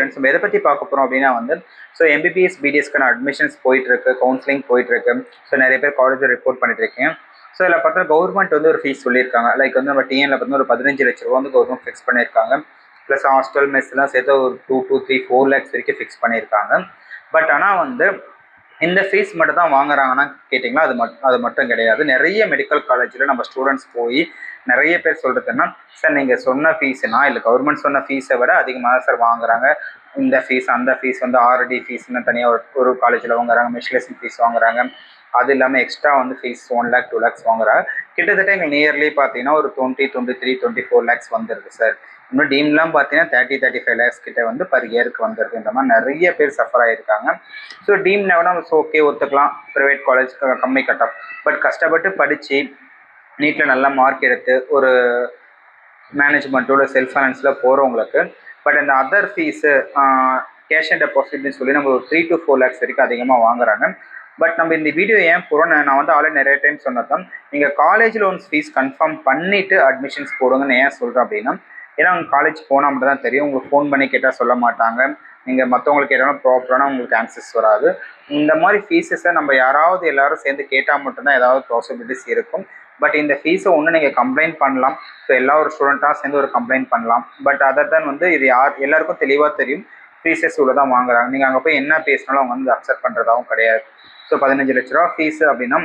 நம்ம எதை பற்றி பார்க்க போகிறோம் அப்படின்னா வந்து ஸோ எம்பிபிஎஸ் பிடிஎஸ்க்கான அட்மிஷன்ஸ் போயிட்டு இருக்கு, கவுன்சிலிங் போயிட்டு இருக்கு. ஸோ நிறைய பேர் காலேஜில் ரிப்போர்ட் பண்ணிட்டு இருக்கேன். ஸோ இதில் பார்த்தா கவர்மெண்ட் வந்து ஒரு ஃபீஸ் சொல்லியிருக்காங்க. லைக் வந்து நம்ம டிஎன்ல பார்த்தீங்கன்னா ஒரு 15 லட்ச ரூபா வந்து கவர்மெண்ட் ஃபிக்ஸ் பண்ணியிருக்காங்க. ப்ளஸ் ஹாஸ்டல் மெஸ்லாம் சேர்த்து ஒரு 2 to 3 4 லேக்ஸ் வரைக்கும் ஃபிக்ஸ் பண்ணியிருக்காங்க. பட் ஆனால் வந்து இந்த ஃபீஸ் மட்டும் தான் வாங்குறாங்கன்னா கேட்டிங்கன்னா அது மட்டும் கிடையாது. நிறைய மெடிக்கல் காலேஜில் நம்ம ஸ்டூடெண்ட்ஸ் போய் நிறைய பேர் சொல்கிறதுன்னா, சார் நீங்கள் சொன்ன ஃபீஸுனா இல்லை கவர்மெண்ட் சொன்ன ஃபீஸை விட அதிகமாக தான் சார் வாங்குறாங்க. இந்த ஃபீஸ் அந்த ஃபீஸ் வந்து ஆர்டி ஃபீஸ்னு தனியாக ஒரு காலேஜில் வாங்குறாங்க, மெட்ரிகுலேஷன் ஃபீஸ் வாங்குறாங்க. அது இல்லாமல் எக்ஸ்ட்ரா வந்து ஃபீஸ் 1 lakh 2 lakhs வாங்குறாங்க. கிட்டத்தட்ட எங்கள் நியர்லி பார்த்தீங்கன்னா ஒரு 20 23 24 lakhs வந்துருக்கு சார். இன்னும் டீம்லாம் பார்த்தீங்கன்னா 30 35 lakhs கிட்ட வந்து பர் இயருக்கு வந்துருக்கு. இந்த மாதிரி நிறைய பேர் சஃபர் ஆகியிருக்காங்க. ஸோ டீம்னா நம்ம ஓகே ஒத்துக்கலாம், ப்ரைவேட் காலேஜ் கம்மி கட் ஆஃப். பட் கஷ்டப்பட்டு படித்து நீட்டில் நல்ல மார்க் எடுத்து ஒரு மேனேஜ்மெண்ட்டோட செல்ஃப் ஃபைனான்ஸில் போகிறவங்களுக்கு பட் இந்த அதர் ஃபீஸு கேஷ் அண்ட் டெபாசிட்னு சொல்லி நம்ம ஒரு 3 to 4 lakhs வரைக்கும் அதிகமாக வாங்குறாங்க. பட் நம்ம இந்த வீடியோ ஏன் போகிறோன்னு நான் வந்து ஆல்ரெடி நிறைய டைம் சொன்னதான், நீங்கள் காலேஜ் லோன்ஸ் ஃபீஸ் கன்ஃபார்ம் பண்ணிவிட்டு அட்மிஷன்ஸ் போடுங்கன்னு ஏன் சொல்கிறேன் அப்படின்னா, ஏன்னா அவங்க காலேஜ் போனால் மட்டும் தான் தெரியும். உங்களுக்கு ஃபோன் பண்ணி கேட்டால் சொல்ல மாட்டாங்க. நீங்கள் மற்றவங்களுக்கு கேட்டாலும் ப்ராப்பரான உங்களுக்கு ஆன்சர்ஸ் வராது. இந்த மாதிரி ஃபீஸஸை நம்ம எல்லாரும் சேர்ந்து கேட்டால் மட்டும்தான் ஏதாவது பாசிபிலிட்டிஸ் இருக்கும். பட் இந்த ஃபீஸை ஒன்று நீங்கள் கம்ப்ளைண்ட் பண்ணலாம். ஸோ எல்லா ஒரு ஸ்டூடெண்ட்டாக சேர்ந்து ஒரு கம்ப்ளைண்ட் பண்ணலாம். பட் அதர் தான் வந்து இது எல்லாருக்கும் தெளிவாக தெரியும் ஃபீஸஸ் இவ்வளோ தான் வாங்குறாங்க. நீங்கள் அங்கே போய் என்ன பேசினாலும் அவங்க வந்து அக்செப்ட் பண்ணுறதாகவும் கிடையாது. ஸோ 15 லட்ச ரூபா ஃபீஸு அப்படின்னா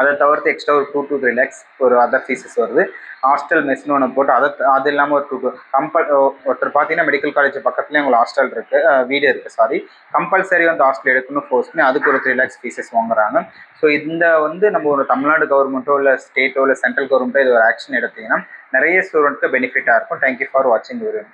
அதை தவிர்த்து எக்ஸ்ட்ரா ஒரு 2 to 3 lakhs ஒரு அதர் ஃபீஸஸ் வருது. ஹாஸ்டல் மெஸ்னு ஒன்று போட்டு அது இல்லாமல் ஒரு 2 ஒருத்தர் பார்த்தீங்கன்னா மெடிக்கல் காலேஜ் பக்கத்துலேயே உங்களுக்கு ஹாஸ்டல் இருக்குது, வீடு இருக்குது சாரி. கம்பல்சரி வந்து ஹாஸ்டல் எடுக்கணும் ஃபோர்ஸ் பண்ணி அதுக்கு ஒரு 3 lakhs ஃபீஸஸ் வாங்குறாங்க. ஸோ இந்த வந்து நம்ம ஒரு தமிழ்நாடு கவர்மெண்ட்டோ இல்லை ஸ்டேட்டோ இல்லை சென்ட்ரல் கவர்மெண்ட்டோ இது ஒரு ஆக்ஷன் எடுத்தீங்கன்னா நிறைய ஸ்டூடெண்ட்க்கு பெனிஃபிட்டாக இருக்கும். தேங்க்யூ ஃபார் வாட்சிங் வீடியோ.